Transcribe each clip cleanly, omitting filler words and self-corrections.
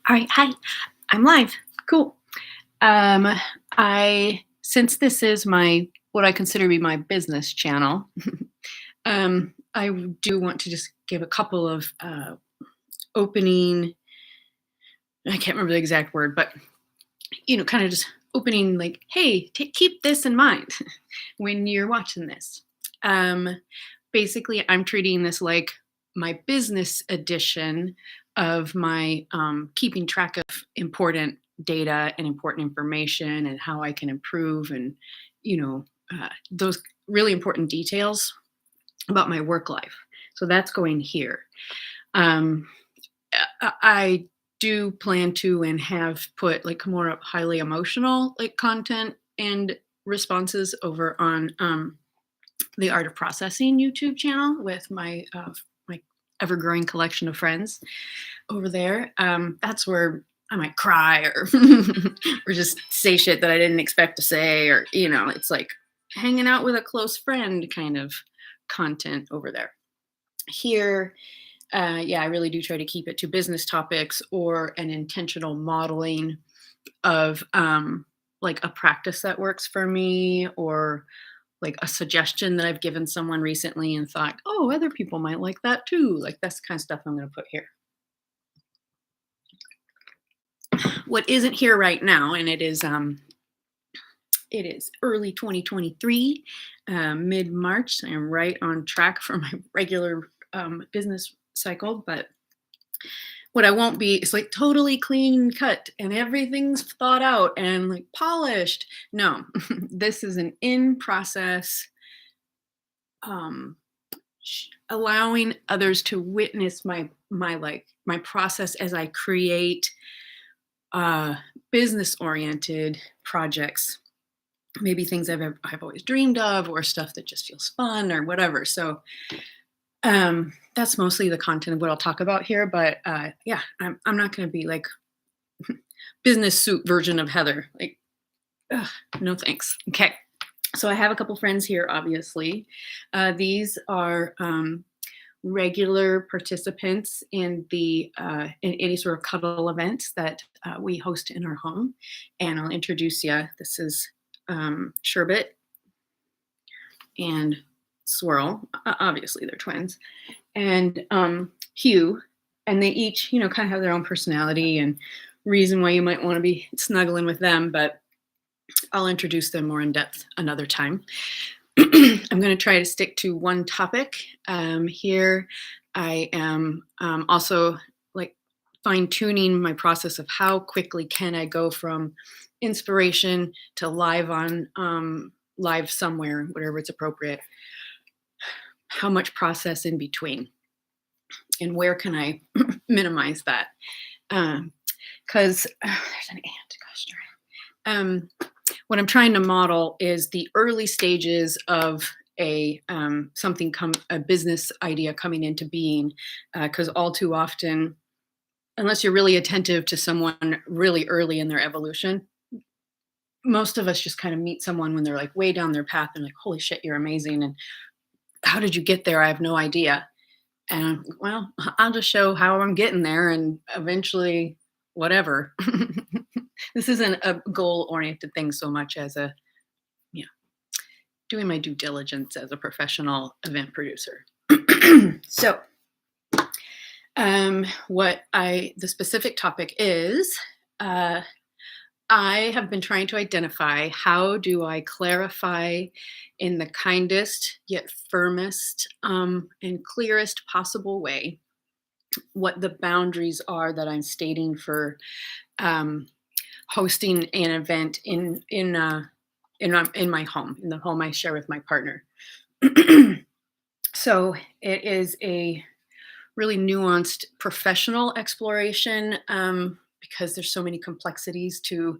All right, hi. I'm live. Cool. Um, since this is my what I consider to be my business channel, I do want to just give a couple of opening. I can't remember the exact word, but kind of just opening like, hey, keep this in mind when you're watching this. Um, Basically, I'm treating this like my business edition of my keeping track of important data and important information and how I can improve and, those really important details about my work life. So that's going here. Um, I do plan to and have put like more highly emotional like content and responses over on the Art of Processing YouTube channel with my ever growing collection of friends over there. That's where I might cry or or just say shit that I didn't expect to say, or it's like hanging out with a close friend kind of content over there. Here, yeah, I really do try to keep it to business topics or an intentional modeling of like a practice that works for me, or like a suggestion that I've given someone recently and thought, oh, other people might like that too. Like that's the kind of stuff I'm going to put here. What isn't here right now, and it is early 2023, mid March. I am right on track for my regular business cycle, but what I won't be is like totally clean cut and everything's thought out and like polished. No, this is an in process, um, allowing others to witness my process as I create business oriented projects, maybe things I've always dreamed of, or stuff that just feels fun or whatever. So that's mostly the content of what I'll talk about here. But yeah, I'm not going to be like business suit version of Heather. Like, ugh, no thanks. Okay. So I have a couple friends here, obviously. These are regular participants in the in any sort of cuddle events that we host in our home. And I'll introduce you. This is Sherbet and Swirl. Obviously, they're twins. And Hugh. And they each, kind of have their own personality and reason why you might want to be snuggling with them. But I'll introduce them more in depth another time. I'm going to try to stick to one topic. Here, I am also like fine tuning my process of how quickly can I go from inspiration to live on live somewhere, whatever it's appropriate. How much process in between, and where can I minimize that? Because there's an ant. Gosh darn. What I'm trying to model is the early stages of a a business idea coming into being, because all too often, unless you're really attentive to someone really early in their evolution, most of us just kind of meet someone when they're like way down their path and like, holy shit, you're amazing, and how did you get there? I have no idea. And well, I'll just show how I'm getting there, and eventually whatever. This isn't a goal-oriented thing so much as a, doing my due diligence as a professional event producer. So, the specific topic is, I have been trying to identify how do I clarify in the kindest yet firmest and clearest possible way what the boundaries are that I'm stating for hosting an event in my home, in the home I share with my partner. So it is a really nuanced professional exploration, because there's so many complexities to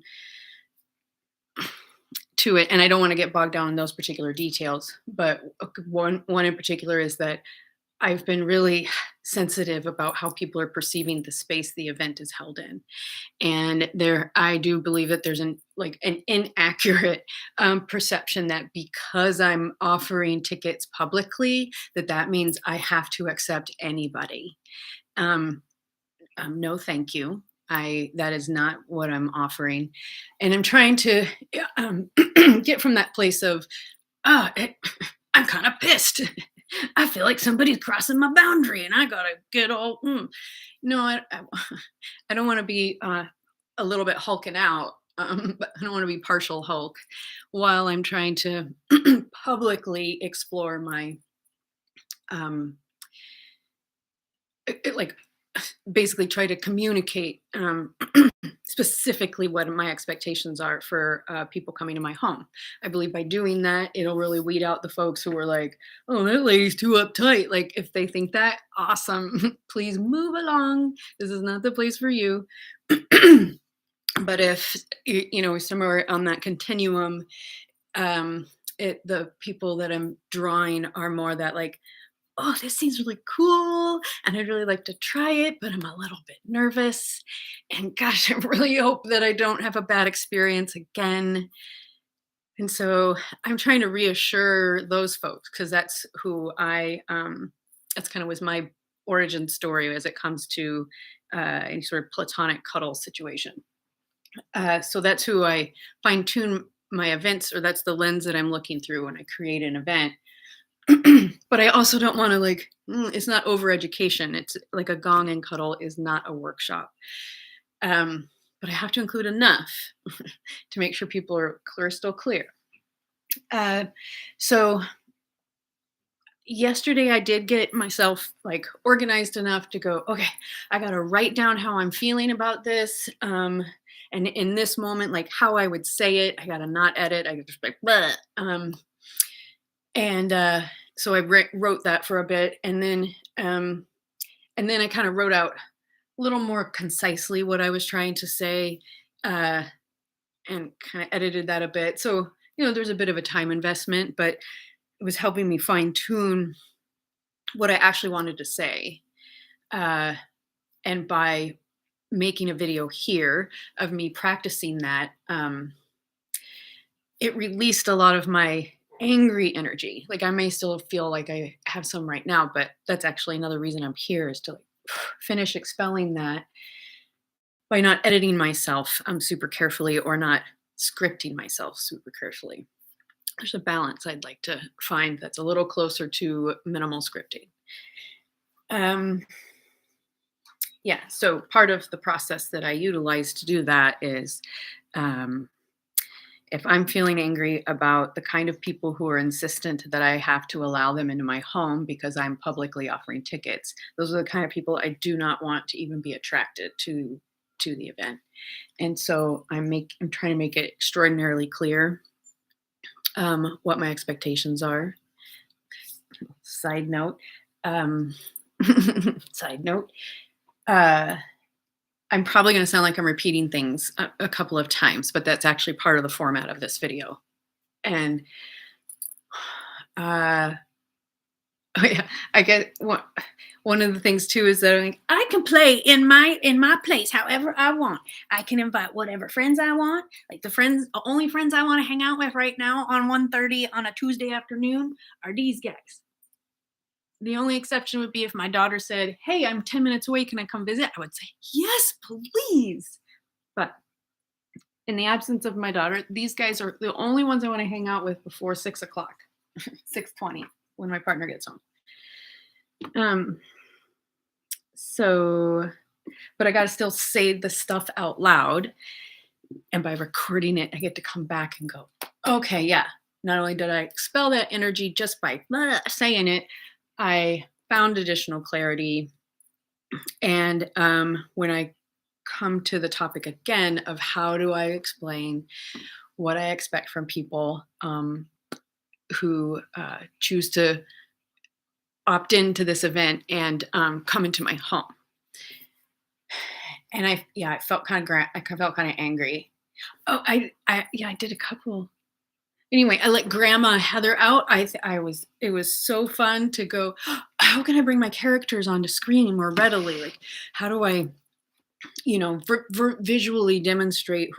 it, and I don't want to get bogged down in those particular details. But one in particular is that I've been really sensitive about how people are perceiving the space the event is held in. And I do believe that there's an inaccurate perception that because I'm offering tickets publicly, that means I have to accept anybody. No, thank you. That is not what I'm offering. And I'm trying to um, get from that place of, oh, I'm kind of pissed. I feel like somebody's crossing my boundary and I gotta get all. No, I don't want to be a little bit hulking out, but I don't want to be partial Hulk while I'm trying to publicly explore my um, like basically try to communicate specifically what my expectations are for people coming to my home. I believe by doing that, it'll really weed out the folks who are like, oh, that lady's too uptight. Like, if they think that, awesome, please move along. This is not the place for you. But if, somewhere on that continuum, the people that I'm drawing are more that like, oh, this seems really cool. And I'd really like to try it, but I'm a little bit nervous. And gosh, I really hope that I don't have a bad experience again. And so I'm trying to reassure those folks because that's kind of was my origin story as it comes to any sort of platonic cuddle situation. So that's who I fine tune my events, or that's the lens that I'm looking through when I create an event. But I also don't want to it's not over education. It's like a gong and cuddle is not a workshop. But I have to include enough to make sure people are crystal clear. So yesterday I did get myself organized enough to go, okay, I got to write down how I'm feeling about this. And in this moment, like how I would say it, I got to not edit. I just bleh. So I wrote that for a bit, and then I kind of wrote out a little more concisely what I was trying to say, and kind of edited that a bit. So there's a bit of a time investment, but it was helping me fine tune what I actually wanted to say. And by making a video here of me practicing that, it released a lot of my angry energy. Like I may still feel like I have some right now, but that's actually another reason I'm here is to finish expelling that by not editing myself super carefully or not scripting myself super carefully. There's a balance I'd like to find that's a little closer to minimal scripting. Yeah, so part of the process that I utilize to do that is if I'm feeling angry about the kind of people who are insistent that I have to allow them into my home because I'm publicly offering tickets, those are the kind of people I do not want to even be attracted to the event. And so I'm trying to make it extraordinarily clear what my expectations are. Side note, I'm probably going to sound like I'm repeating things a couple of times, but that's actually part of the format of this video. And oh yeah, I get one of the things too is that I can play in my place however I want. I can invite whatever friends I want. Like the only friends I want to hang out with right now on 1:30 on a Tuesday afternoon are these guys. The only exception would be if my daughter said, hey, I'm 10 minutes away. Can I come visit? I would say, yes, please. But in the absence of my daughter, these guys are the only ones I want to hang out with before 6 o'clock, 6:20 when my partner gets home. But I got to still say the stuff out loud. And by recording it, I get to come back and go, okay, yeah. Not only did I expel that energy just by saying it, I found additional clarity. And when I come to the topic again of how do I explain what I expect from people who choose to opt into this event and come into my home. And I felt kind of angry. Oh, I did a couple. Anyway, I let Grandma Heather out. It was so fun to go, how can I bring my characters onto screen more readily? Like, how do I, visually demonstrate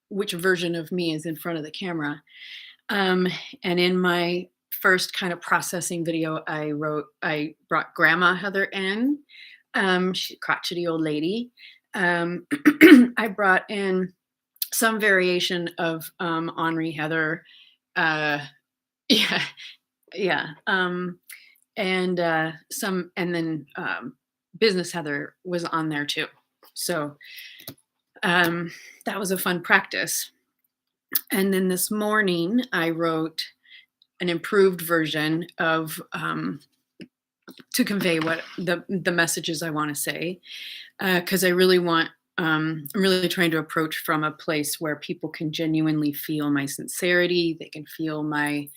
which version of me is in front of the camera? And in my first kind of processing video, I brought Grandma Heather in. She's a crotchety old lady. Um, I brought in some variation of Henri Heather. Uh, yeah, yeah. And and then Business Heather was on there too. So um, that was a fun practice. And then this morning, I wrote an improved version of to convey what the messages I want to say, because I really want. I'm really trying to approach from a place where people can genuinely feel my sincerity. They can feel my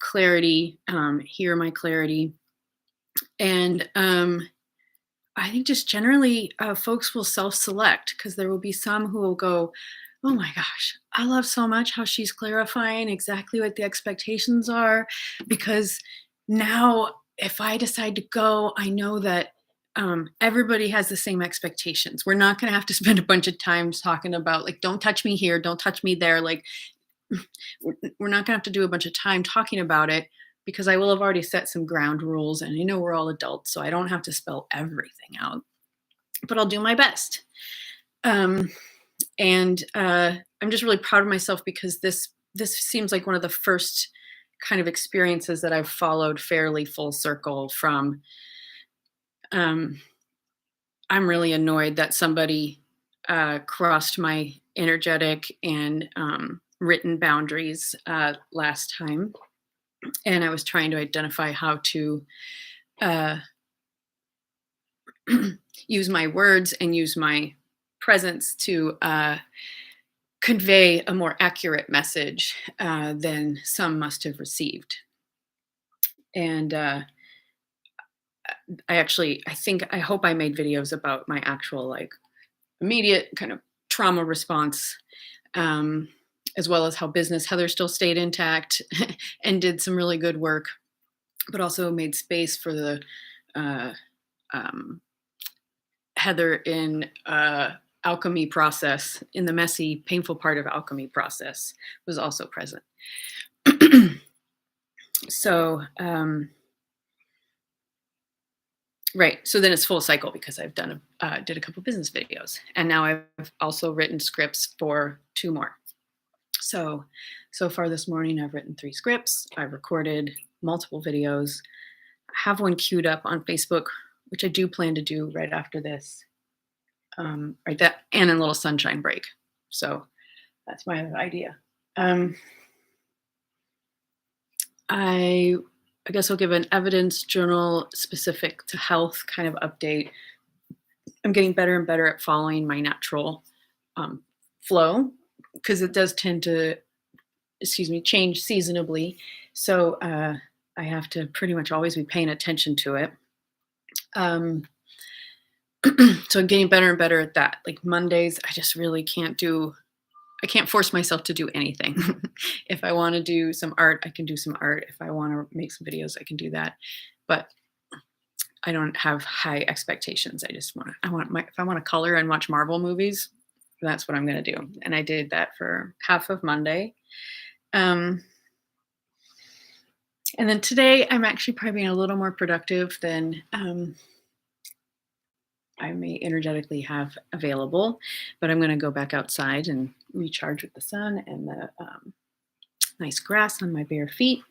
clarity, hear my clarity, and I think just generally, folks will self-select because there will be some who will go, "Oh my gosh, I love so much how she's clarifying exactly what the expectations are." Because now, if I decide to go, I know that everybody has the same expectations. We're not going to have to spend a bunch of time talking about, like, don't touch me here, don't touch me there. Like, we're not going to have to do a bunch of time talking about it because I will have already set some ground rules and I know we're all adults, so I don't have to spell everything out, but I'll do my best. Um, and I'm just really proud of myself because this seems like one of the first kind of experiences that I've followed fairly full circle from. Um, I'm really annoyed that somebody crossed my energetic and written boundaries last time, and I was trying to identify how to uh, use my words and use my presence to convey a more accurate message than some must have received. And I hope I made videos about my actual, like, immediate kind of trauma response, um, as well as how Business Heather still stayed intact and did some really good work, but also made space for the uh, um, Heather in alchemy process, in the messy, painful part of alchemy process, was also present. So, right. So then it's full cycle because I've did a couple business videos, and now I've also written scripts for 2 more. So far this morning, I've written 3 scripts. I've recorded multiple videos. I have one queued up on Facebook, which I do plan to do right after this. Right, that and a little sunshine break. So that's my other idea. Um, I I guess I'll give an evidence journal specific to health kind of update. I'm getting better and better at following my natural flow because it does tend to, change seasonably. So I have to pretty much always be paying attention to it. Um, so I'm getting better and better at that. Like Mondays, I just really I can't force myself to do anything. If I want to do some art, I can do some art. If I want to make some videos, I can do that. But I don't have high expectations. If I want to color and watch Marvel movies, that's what I'm going to do. And I did that for half of Monday. And then today, I'm actually probably being a little more productive than I may energetically have available, but I'm going to go back outside and recharge with the sun and the nice grass on my bare feet.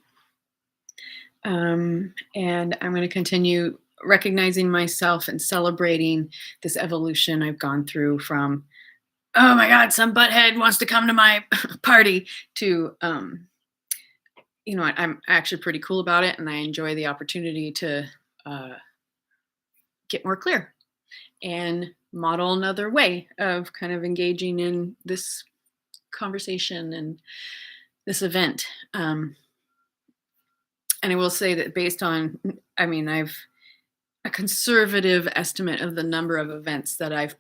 And I'm going to continue recognizing myself and celebrating this evolution I've gone through from, oh my God, some butthead wants to come to my party, to, I'm actually pretty cool about it. And I enjoy the opportunity to get more clear and model another way of kind of engaging in this conversation and this event. And I will say that I've a conservative estimate of the number of events that I've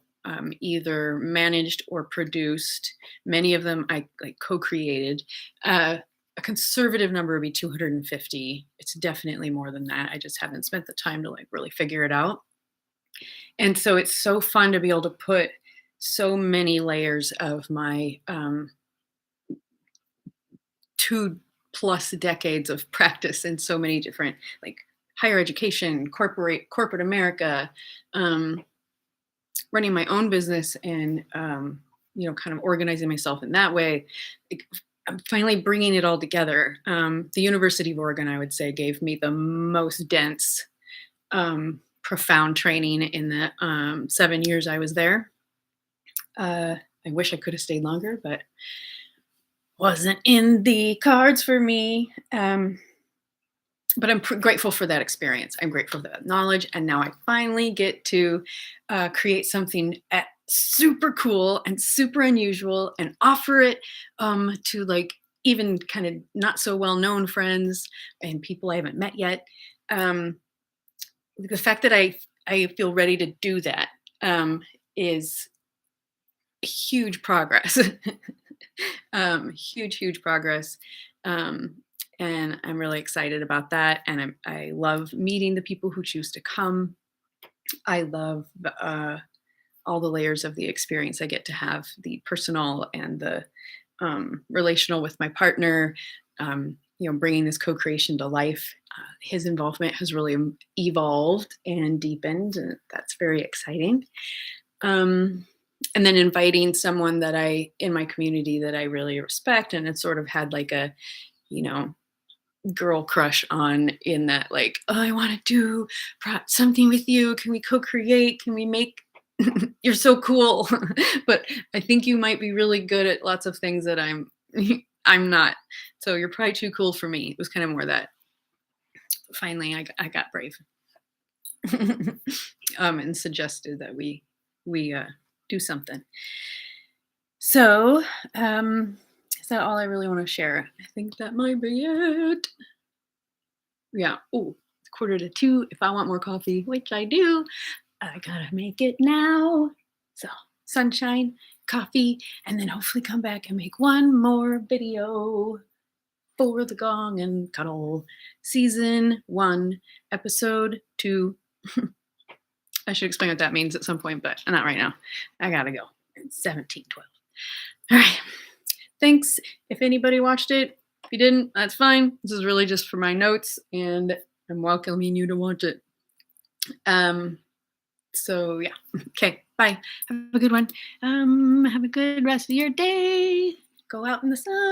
either managed or produced. Many of them I co-created. A conservative number would be 250. It's definitely more than that. I just haven't spent the time to really figure it out. And so it's so fun to be able to put so many layers of my 2+ decades of practice in so many different, like, higher education, corporate America, running my own business and, kind of organizing myself in that way, like, I'm finally bringing it all together. The University of Oregon, I would say, gave me the most dense, profound training in the 7 years I was there. I wish I could have stayed longer, but wasn't in the cards for me. But I'm grateful for that experience. I'm grateful for that knowledge, and now I finally get to create something super cool and super unusual, and offer it to like even kind of not so well known friends and people I haven't met yet. Um, the fact that I feel ready to do that is huge progress. Huge progress. Um, and I'm really excited about that. And I love meeting the people who choose to come. I love all the layers of the experience I get to have, the personal and the relational with my partner. Bringing this co-creation to life. His involvement has really evolved and deepened, and that's very exciting. And then inviting someone that in my community that I really respect and had sort of had like a, you know, girl crush on, in that like, oh, I want to do something with you. Can we co-create? Can we make, you're so cool. But I think you might be really good at lots of things that I'm not. So you're probably too cool for me. It was kind of more that finally I got brave. And suggested that we do something. So, is that all I really want to share? I think that might be it. Yeah. Oh, it's 1:45. If I want more coffee, which I do, I gotta make it now. So, sunshine, coffee, and then hopefully come back and make one more video for the Gong and Cuddle Season 1, Episode 2. I should explain what that means at some point, but not right now. I gotta go. It's 17:12. All right. Thanks if anybody watched it. If you didn't, that's fine. This is really just for my notes, and I'm welcoming you to watch it. So yeah. Okay. Bye. Have a good one. Have a good rest of your day. Go out in the sun.